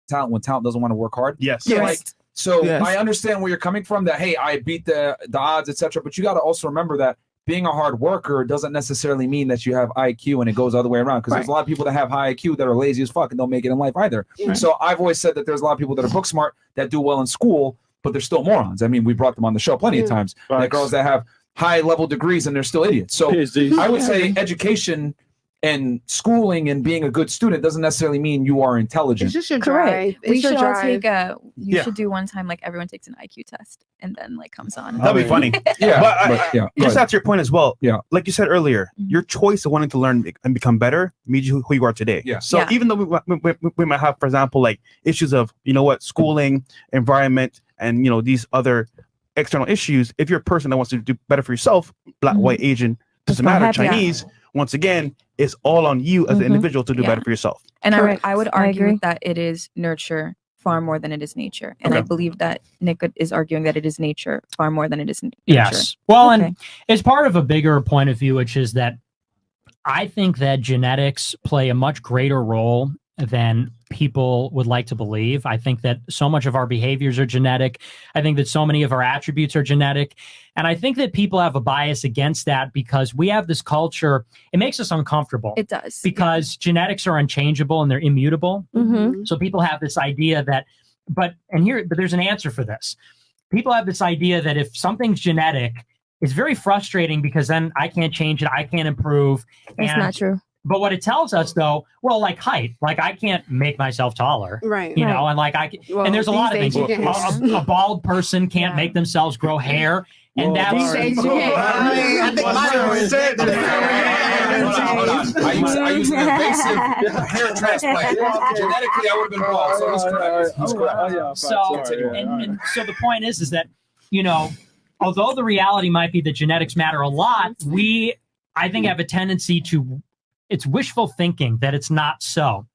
talent when talent doesn't want to work hard. Yes. So I understand where you're coming from, that, hey, I beat the odds, etc. But you got to also remember that being a hard worker doesn't necessarily mean that you have IQ, and it goes the other way around, because there's a lot of people that have high IQ that are lazy as fuck and don't make it in life either. So I've always said that there's a lot of people that are book smart that do well in school, but they're still morons. I mean, we brought them on the show plenty of times. Like girls that have high level degrees and they're still idiots. So I would say education and schooling and being a good student doesn't necessarily mean you are intelligent. It's just your drive. We should all take you should do one time, like everyone takes an IQ test and then like comes on. That'd be funny. Just out to your point as well. Like you said earlier, your choice of wanting to learn and become better means you who you are today. So even though we might have, for example, like issues of, schooling, environment, and these other external issues, if you're a person that wants to do better for yourself, black, white, Asian, doesn't matter, Chinese, once again, it's all on you as an individual to do better for yourself. And I would argue that it is nurture far more than it is nature. And I believe that Nick is arguing that it is nature far more than it is nature. Yes. Well, and it's part of a bigger point of view, which is that I think that genetics play a much greater role than people would like to believe. I think that so much of our behaviors are genetic. I think that so many of our attributes are genetic. And I think that people have a bias against that because we have this culture. It makes us uncomfortable. It does. Because genetics are unchangeable and they're immutable. So people have this idea that, but there's an answer for this. People have this idea that if something's genetic, it's very frustrating because then I can't change it. I can't improve. That's not true. But what it tells us, though, well, like height, like I can't make myself taller, right? You know, and like and there's a lot of things. A bald person can't make themselves grow hair, and that's. I used an invasive hair transplant. Genetically, I would have been bald, so he's correct. So the point is that although the reality might be that genetics matter a lot, I think have a tendency to. It's wishful thinking that it's not so.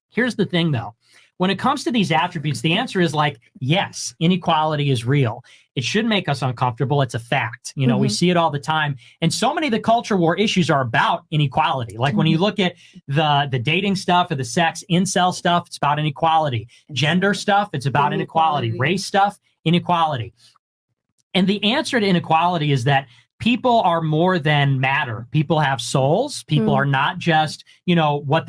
Here's the thing, though. When it comes to these attributes, the answer is yes, inequality is real. It should make us uncomfortable. It's a fact. We see it all the time. And so many of the culture war issues are about inequality. Like when you look at the dating stuff or the sex incel stuff, it's about inequality. Gender stuff, it's about inequality. Race stuff, inequality. And the answer to inequality is that people are more than matter. People have souls. People are not just, what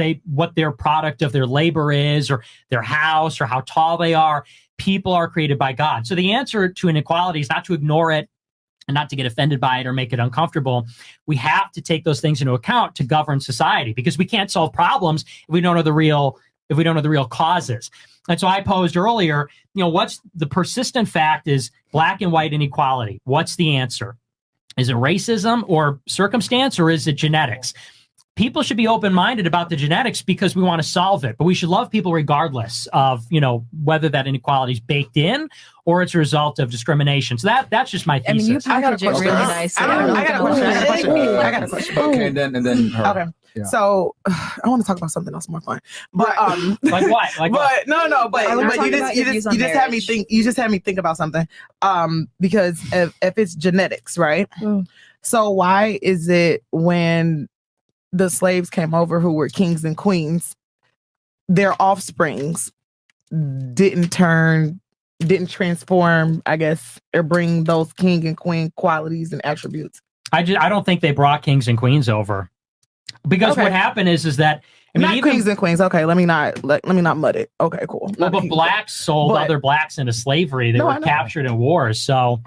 their product of their labor is or their house or how tall they are. People are created by God. So the answer to inequality is not to ignore it and not to get offended by it or make it uncomfortable. We have to take those things into account to govern society because we can't solve problems if we don't know the real causes. And so I posed earlier, what's the persistent fact is black and white inequality. What's the answer? Is it racism or circumstance, or is it genetics? People should be open-minded about the genetics because we want to solve it, but we should love people regardless of, whether that inequality is baked in or it's a result of discrimination. So that's just my thesis. I mean, you package it really nice. I got a question. Okay, and then her. Okay. Yeah. So I want to talk about something else more fun, but like what? Like but no, but you just had me think. You just had me think about something. Because if it's genetics, right? So why is it when the slaves came over who were kings and queens, their offsprings didn't transform, I guess, or bring those king and queen qualities and attributes? I don't think they brought kings and queens over. Because what happened is that not kings and queens. Okay, let me not mud it. Okay, cool. Well, but blacks sold other blacks into slavery. They were captured in wars. So,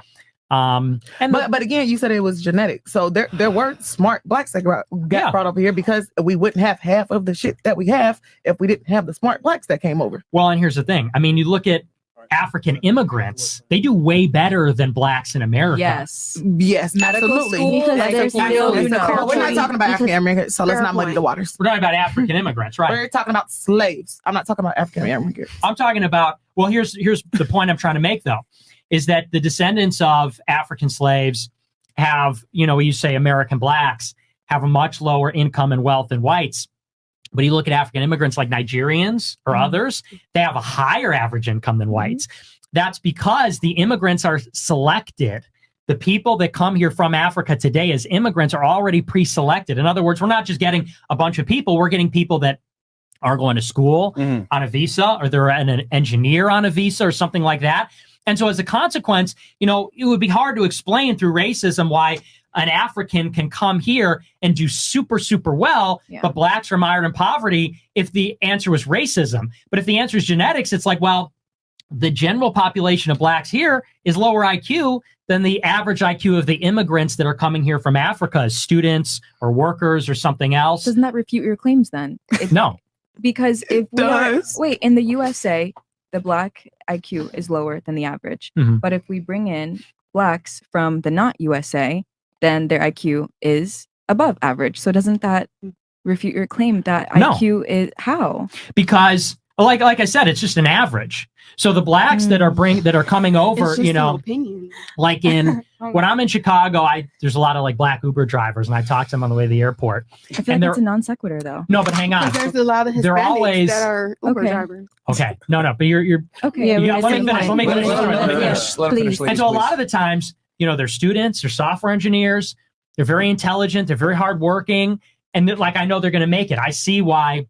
but again, you said it was genetic. So there were smart blacks that got brought over here because we wouldn't have half of the shit that we have if we didn't have the smart blacks that came over. Well, and here's the thing. I mean, you look at African immigrants, they do way better than blacks in America. Yes, absolutely. We're not talking about African Americans, so let's not muddy the waters. We're talking about African immigrants, right? We're talking about slaves. I'm not talking about African Americans. I'm talking about, well, here's the point I'm trying to make, though, is that the descendants of African slaves have, you say American blacks have a much lower income and wealth than whites. But you look at African immigrants like Nigerians or others, they have a higher average income than whites. That's because the immigrants are selected. The people that come here from Africa today as immigrants are already pre-selected. In other words, we're not just getting a bunch of people, we're getting people that are going to school on a visa, or they're an engineer on a visa or something like that. And so as a consequence, you know, it would be hard to explain through racism why an African can come here and do super, super well, but blacks are mired in poverty if the answer was racism. But if the answer is genetics, it's like, well, the general population of blacks here is lower IQ than the average IQ of the immigrants that are coming here from Africa as students or workers or something else. Doesn't that refute your claims then? No. Because if in the USA, the black IQ is lower than the average. But if we bring in blacks from the not USA, then their IQ is above average. So doesn't that refute your claim that IQ is how? Because like I said, it's just an average. So the blacks that are coming over, you know, like in when I'm in Chicago, there's a lot of like black Uber drivers, and I talk to them on the way to the airport. I feel like that's a non sequitur, though. No, but hang on. There's a lot of Hispanics that are Uber drivers. Okay, no, but you're okay. Yeah, let me finish. Let me finish. And so a lot of the times, you know, they're students, they're software engineers, they're very intelligent, they're very hardworking, and like I know they're going to make it. I see why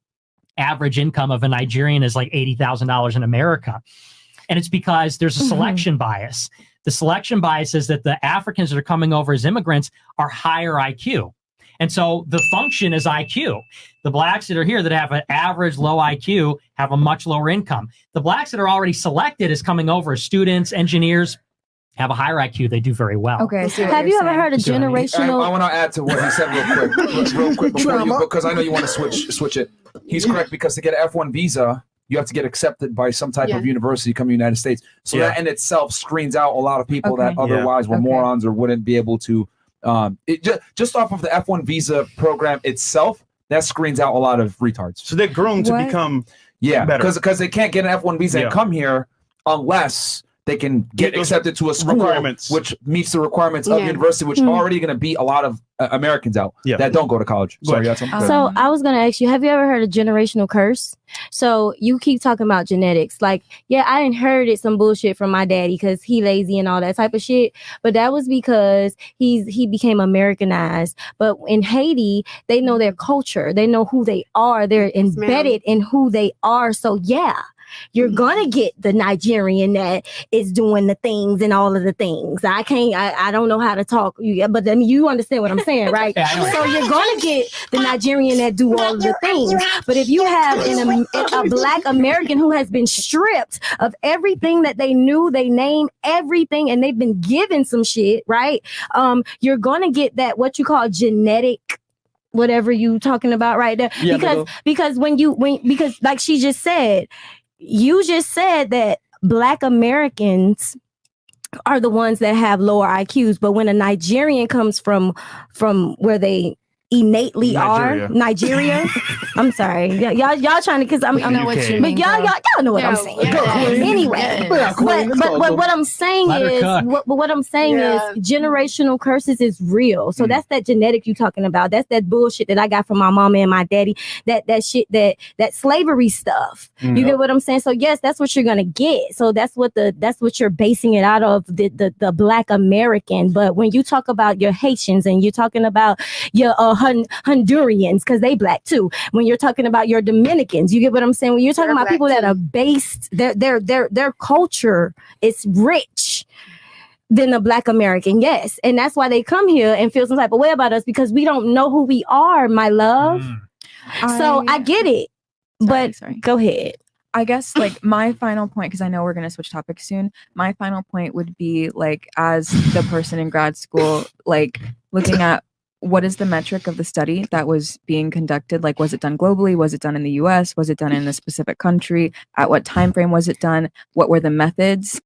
average income of a Nigerian is like $80,000 in America. And it's because there's a selection bias. The selection bias is that the Africans that are coming over as immigrants are higher IQ. And so the function is IQ. The blacks that are here that have an average low IQ have a much lower income. The blacks that are already selected as coming over as students, engineers, have a higher IQ. They do very well. Okay. Have you ever heard of generational? I want to add to what he said real quick because I know you want to switch it. He's correct, because to get an F1 visa, you have to get accepted by some type of university coming to the United States. So that in itself screens out a lot of people that otherwise were morons or wouldn't be able to. Just off of the F1 visa program itself, that screens out a lot of retards. So they're grown to become better. Because they can't get an F1 visa and come here unless they can get accepted to a school which meets the requirements of university, which are already going to beat a lot of Americans out that don't go to college. Sorry, so I was going to ask you, have you ever heard of generational curse? So you keep talking about genetics. Like, I inherited some bullshit from my daddy because he lazy and all that type of shit. But that was because he became Americanized. But in Haiti, they know their culture. They know who they are. They're embedded in who they are. So you're gonna get the Nigerian that is doing the things and all of the things. I don't know how to talk, but I mean, you understand what I'm saying, right? So you're gonna get the Nigerian that do all of the things. But if you have a black American who has been stripped of everything that they knew, they name everything, and they've been given some shit, right? You're gonna get that what you call genetic, whatever you talking about right there. Because because like she just said. You just said that black Americans are the ones that have lower IQs, but when a Nigerian comes from where they innately are, Nigeria. I'm sorry, y'all trying to, because I know what you mean, but y'all know what I'm saying. Anyway, but what I'm saying is generational curses is real. So that's that genetic you talking about. That's that bullshit that I got from my mama and my daddy. That shit, that slavery stuff. You get what I'm saying? So yes, that's what you're gonna get. So that's what you're basing it out of, the black American. But when you talk about your Haitians and you're talking about your Hondurans, because they black too. When you're talking about your Dominicans, you get what I'm saying? When you're talking about people that are based, their culture is rich than a black American, yes. And that's why they come here and feel some type of way about us, because we don't know who we are, my love. So I get it. Sorry. Go ahead. I guess like my final point, because I know we're going to switch topics soon. My final point would be like, as the person in grad school, like looking at what is the metric of the study that was being conducted? Like, was it done globally? Was it done in the US? Was it done in a specific country? At what time frame was it done? What were the methods?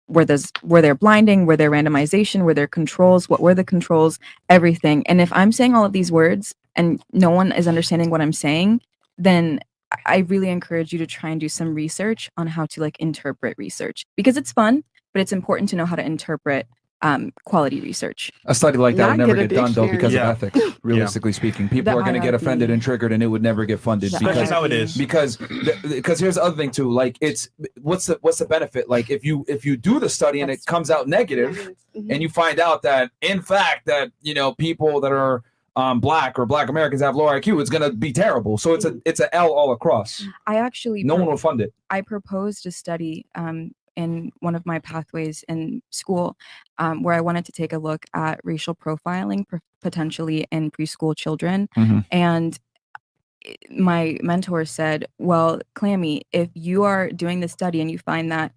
Were there blinding? Were there randomization? Were there controls? What were the controls? Everything. And if I'm saying all of these words and no one is understanding what I'm saying, then I really encourage you to try and do some research on how to like interpret research, because it's fun, but it's important to know how to interpret quality research. A study like that would never get done though, because of ethics. Realistically speaking, people are going to get offended and triggered, and it would never get funded. Because that's how it is. Because here's the other thing too. Like, it's what's the benefit? Like, if you do the study and it comes out negative, and you find out that in fact that people that are black or black Americans have lower IQ, it's going to be terrible. So it's a L all across. I actually no one will fund it. I proposed a study in one of my pathways in school where I wanted to take a look at racial profiling potentially in preschool children. And my mentor said, well, Clammy, if you are doing this study and you find that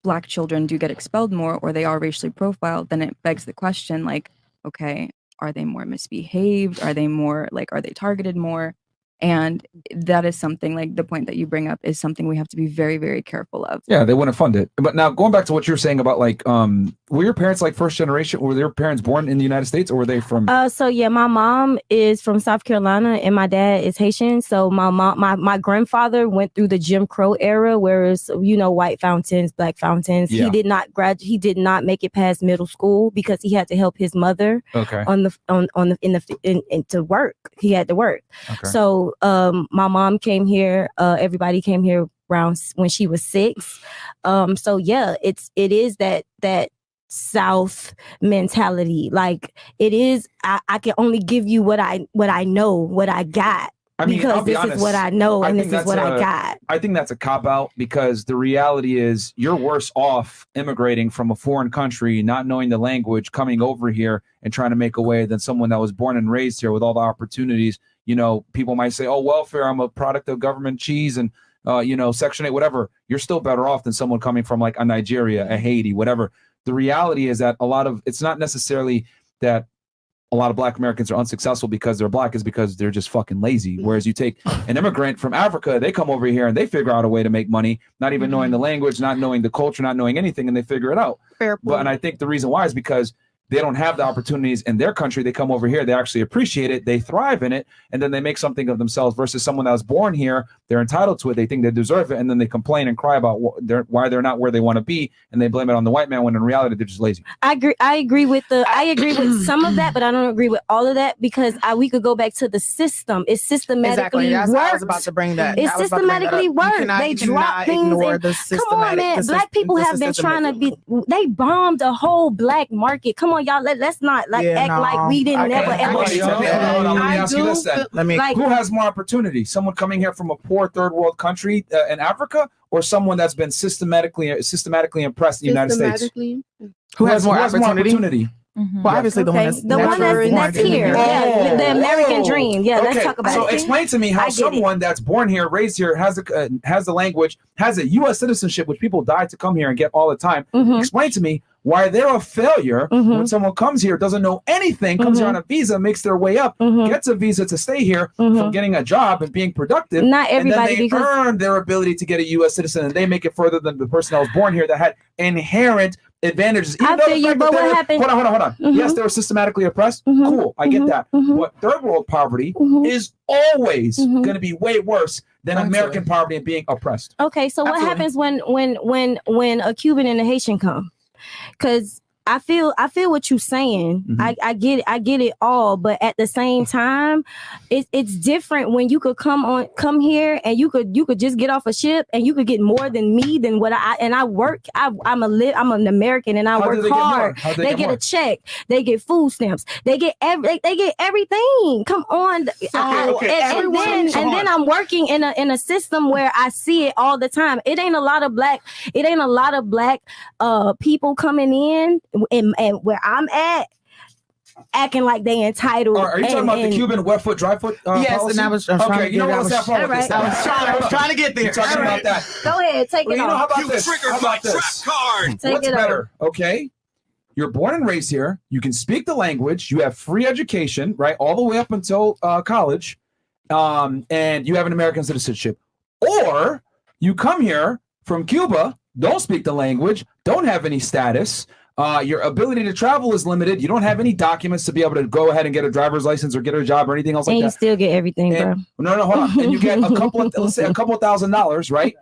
Black children do get expelled more or they are racially profiled, then it begs the question, like, okay, are they more misbehaved? Are they more are they targeted more? And that is something, like the point that you bring up is something we have to be very, very careful of. Yeah, they wouldn't fund it. But now going back to what you're saying about were your parents like first generation? Were their parents born in the United States or were they from? So yeah, my mom is from South Carolina and my dad is Haitian. So my grandfather went through the Jim Crow era, where it's, white fountains, black fountains. Yeah. He did not graduate. He did not make it past middle school because he had to help his mother. Okay. To work. He had to work. Okay. So my mom came here. Everybody came here around when she was 6. So yeah, it is that South mentality. Like it is. I can only give you what I know, what I got. Because this is what I know and this is what I got. I think that's a cop-out because the reality is you're worse off immigrating from a foreign country, not knowing the language, coming over here and trying to make a way than someone that was born and raised here with all the opportunities. People might say, oh, welfare, I'm a product of government cheese and, Section 8, whatever. You're still better off than someone coming from like a Nigeria, a Haiti, whatever. The reality is that it's not necessarily that a lot of Black Americans are unsuccessful because they're Black, is because they're just fucking lazy. Whereas you take an immigrant from Africa, they come over here and they figure out a way to make money, not even knowing the language, not knowing the culture, not knowing anything, and they figure it out. Fair point. And I think the reason why is because they don't have the opportunities in their country. They come over here, they actually appreciate it, they thrive in it, and then they make something of themselves versus someone that was born here, they're entitled to it, they think they deserve it, and then they complain and cry about why they're not where they want to be, and they blame it on the white man when in reality they're just lazy. I agree with some of that, but I don't agree with all of that because we could go back to the system. It's systematically worked. I was about to bring that. It's systematically worked. They drop things. Come on, man. Black people have been trying to be. They bombed the whole black market. Come on, y'all. Let's not act like we didn't never ever. Let me ask you this then. Who has more opportunity? Someone coming here from a poor third world country in Africa, or someone that's been systematically impressed in the United States? Who has more opportunity? Mm-hmm. Well, obviously the one that's here. Yeah, the American dream. Yeah, let's talk about it. So explain to me how someone that's born here, raised here, has the language, has a U.S. citizenship, which people die to come here and get all the time. Explain to me why they're a failure when someone comes here, doesn't know anything, comes here on a visa, makes their way up, gets a visa to stay here from getting a job and being productive. Not everybody, and then they earn their ability to get a U.S. citizen, and they make it further than the person that was born here that had inherent advantages. I feel you, but what happened? Hold on. Yes, they were systematically oppressed. Cool, I get that. But third world poverty is always going to be way worse than American poverty and being oppressed. Okay, so what happens when a Cuban and a Haitian come? Because I feel what you're saying. I get it all, but at the same time, it's different when you could come here and you could just get off a ship and you could get more than me than what I work. I'm an American and I work hard. They get a check. They get food stamps. They get everything. Come on. And then I'm working in a system where I see it all the time. It ain't a lot of black people coming in. And where I'm at, acting like they entitled. Are you talking about the Cuban wet foot, dry foot? Yes, policy? and I was okay. You know what's that from? Right. I was trying to get there. You're talking about that. Go ahead, take it off. How about this? What's better? Okay, you're born and raised here. You can speak the language. You have free education, right, all the way up until college, and you have an American citizenship. Or you come here from Cuba, don't speak the language, don't have any status. Your ability to travel is limited. You don't have any documents to be able to go ahead and get a driver's license or get a job or anything else like that. And you still get everything, bro. No, hold on. And you get let's say a couple $1,000s, right?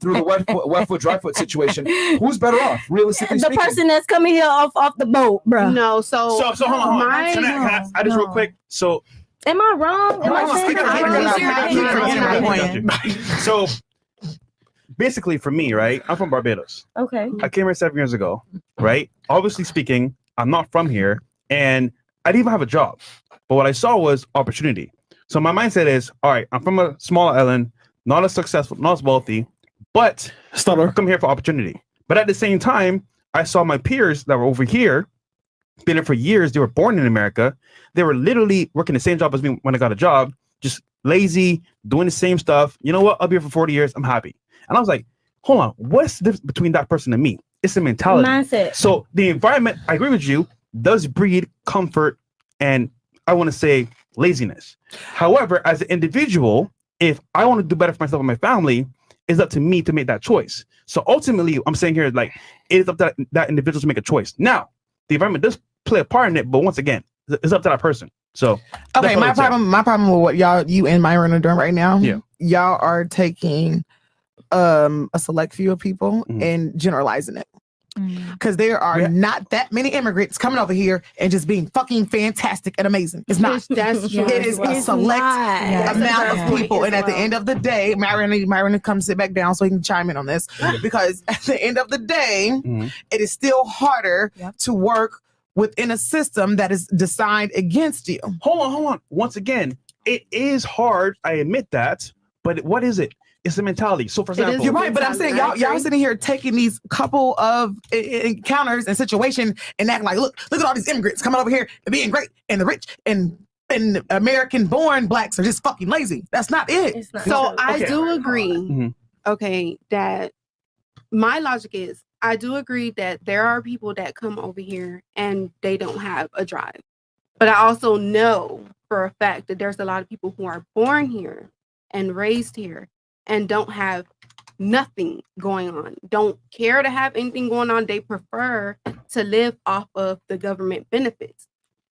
Through the wet foot, dry foot situation. Who's better off, realistically speaking? The person that's coming here off the boat, bro. No, so hold on. Can I just real quick? So am I wrong? So basically, for me, right? I'm from Barbados. Okay. I came here 7 years ago, right? Obviously speaking, I'm not from here, and I didn't even have a job, but what I saw was opportunity. So my mindset is, all right, I'm from a small island, not as successful, not as wealthy, but I come here for opportunity. But at the same time, I saw my peers that were over here, been here for years. They were born in America. They were literally working the same job as me when I got a job, just lazy, doing the same stuff. You know what? I'll be here for 40 years. I'm happy. And I was like, hold on, what's the difference between that person and me? It's the mentality. Mindset. So the environment, I agree with you, does breed comfort and I want to say laziness. However, as an individual, if I want to do better for myself and my family, it's up to me to make that choice. So ultimately, I'm saying here, like, it is up to that individual to make a choice. Now, the environment does play a part in it, but once again, it's up to that person. So okay, my problem with what you and Myron are doing right now, y'all are taking a select few of people and generalizing it. Because there are not that many immigrants coming over here and just being fucking fantastic and amazing. It's not. It is a select amount of people. And at the end of the day, Myron come sit back down so he can chime in on this. Because at the end of the day, it is still harder to work within a system that is designed against you. Hold on. Once again, it is hard. I admit that. But what is it? It's a mentality. So, for example, you're right, but I'm saying y'all sitting here taking these couple of encounters and situation and acting like, look at all these immigrants coming over here and being great, and the rich and American-born blacks are just fucking lazy. That's not it. So I do agree. Okay, that my logic is I do agree that there are people that come over here and they don't have a drive, but I also know for a fact that there's a lot of people who are born here and raised here and don't have nothing going on, don't care to have anything going on. They prefer to live off of the government benefits.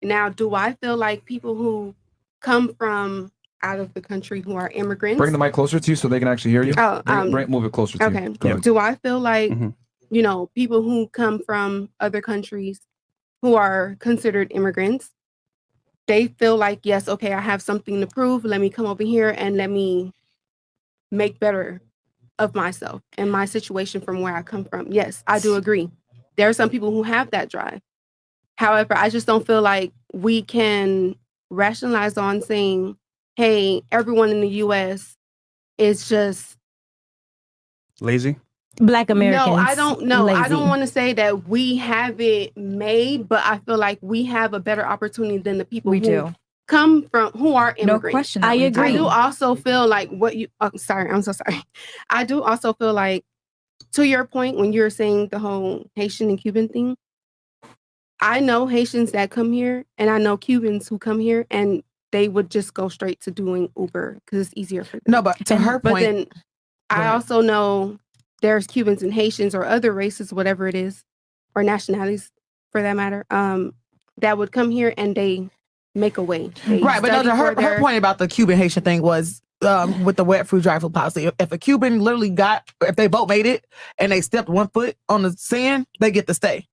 Now, do I feel like people who come from out of the country who are immigrants... Bring the mic closer to you so they can actually hear you. Move it closer to you. Okay. Do I feel like, you know, people who come from other countries who are considered immigrants, they feel like, yes, okay, I have something to prove. Let me come over here and let me make better of myself and my situation from where I come from. Yes, I do agree. There are some people who have that drive. However, I just don't feel like we can rationalize on saying, hey, everyone in the U.S. is just lazy. Black Americans. No, I don't know. Lazy. I don't want to say that we have it made, but I feel like we have a better opportunity than the people who come from, who are immigrants. No question. I agree. I do also feel like I'm so sorry. I do also feel like, to your point, when you're saying the whole Haitian and Cuban thing, I know Haitians that come here and I know Cubans who come here and they would just go straight to doing Uber because it's easier for them. No, but to her point. But then I also know there's Cubans and Haitians or other races, whatever it is, or nationalities for that matter, that would come here and they make a way. Right, but no, her point about the Cuban Haitian thing was with the wet food, dry food policy. If a Cuban literally if they both made it and they stepped 1 foot on the sand, they get to stay.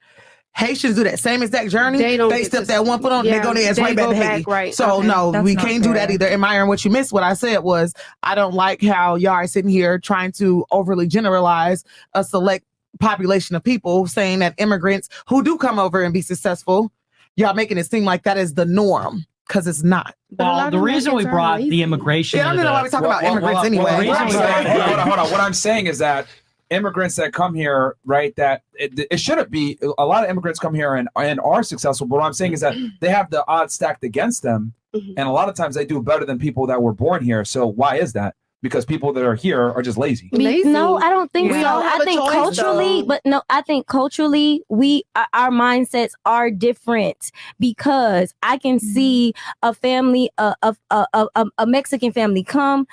Haitians do that same exact journey. They step that 1 foot on, they go there, it's right back to Haiti. Right. So no, we can't do that either. And Myron, what you missed, what I said was, I don't like how y'all are sitting here trying to overly generalize a select population of people, saying that immigrants who do come over and be successful, y'all making it seem like that is the norm, because it's not. Well, the reason we brought the immigration... I don't know why we talk about immigrants anyway. Hold on. What I'm saying is that immigrants that come here, right, that it shouldn't be, a lot of immigrants come here and are successful, but what I'm saying is that they have the odds stacked against them, and a lot of times they do better than people that were born here. So why is that? Because people that are here are just lazy. No, I don't think so. I think culturally, I think culturally, our mindsets are different, because I can see a family, a Mexican family come,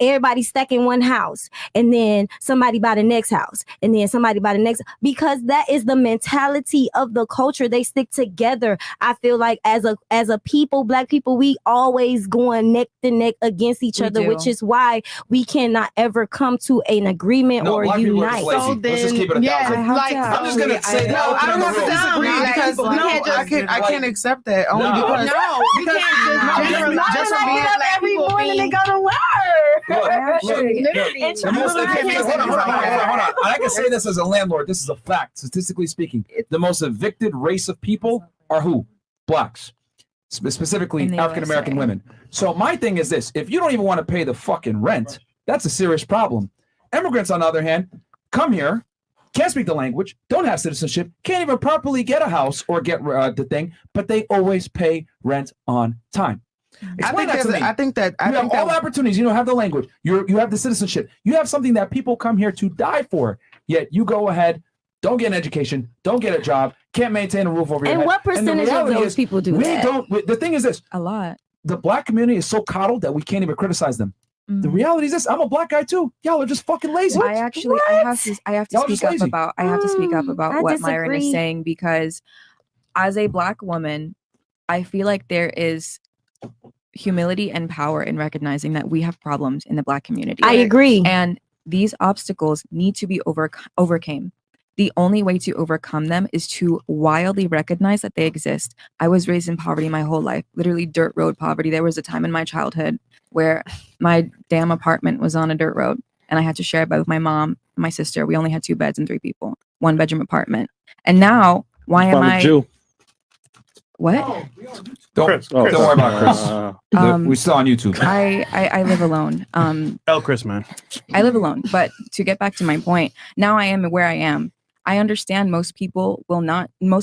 everybody stack in one house, and then somebody buy the next house, and then somebody buy the next, because that is the mentality of the culture. They stick together. I feel like as a people, Black people, we always going neck to neck against each other, which is why we cannot ever come to an agreement or unite. So then, let's just keep it 1,000. I'm just gonna say that. I don't have to disagree, because I can't accept that only because we can't just for being Black every morning and go to work. Hold on. I can say this as a landlord. This is a fact. Statistically speaking, the most evicted race of people are who? Blacks. specifically In the African American USA. women. So my thing is this: if you don't even want to pay the fucking rent, that's a serious problem. Immigrants, on the other hand, come here, can't speak the language, don't have citizenship, can't even properly get a house or get the thing, but they always pay rent on time. Explain that to me. I think that you have all the opportunities. You don't have the language. You have the citizenship. You have something that people come here to die for. Yet you go ahead, don't get an education, don't get a job, can't maintain a roof over your head. And what percentage of those people do that? The thing is this: A lot. the black community is so coddled that we can't even criticize them. The reality is this: I'm a black guy too. Y'all are just fucking lazy. I have to speak up about what Myron is disagree. saying, because as a black woman, I feel like there is humility and power in recognizing that we have problems in the black community. I agree. And these obstacles need to be overcame. The only way to overcome them is to wildly recognize that they exist. I was raised in poverty my whole life, literally dirt road poverty. There was a time in my childhood where my damn apartment was on a dirt road and I had to share it with my mom and my sister. We only had 2 beds and 3 people, 1 bedroom apartment. And now, why am I? What? Don't worry about Chris. We're still on YouTube. I live alone. Chris, man. I live alone. But to get back to my point, now I am where I am. I understand most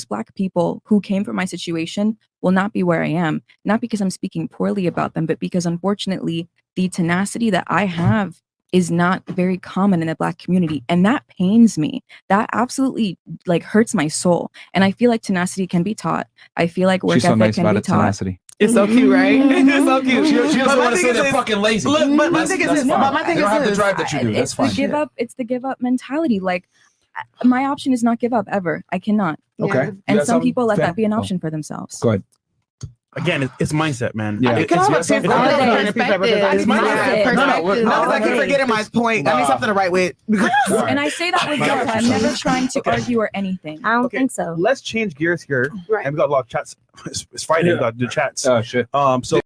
black people who came from my situation will not be where I am, not because I'm speaking poorly about them, but because unfortunately the tenacity that I have is not very common in the black community. And that pains me. That absolutely hurts my soul. And I feel like tenacity can be taught. I feel like work ethic can be taught. Tenacity. It's so cute, right? It's so cute. She doesn't want to say they're fucking lazy. Look, but my thing is this. My thing you don't is have the this. drive that you do. That's fine. It's the give up mentality. Like, my option is not give up ever. I cannot. Okay. And some people let that be an option for themselves. Go ahead. Again, it's mindset, man. Yeah. Can I have a chance? It's mindset. No, I keep forgetting my point. I need something to write with. And I say that with love. I'm never trying to argue or anything. I don't think so. Let's change gears here. Right. And we got a lot of chats. It's Friday. We got the chats. Oh shit. So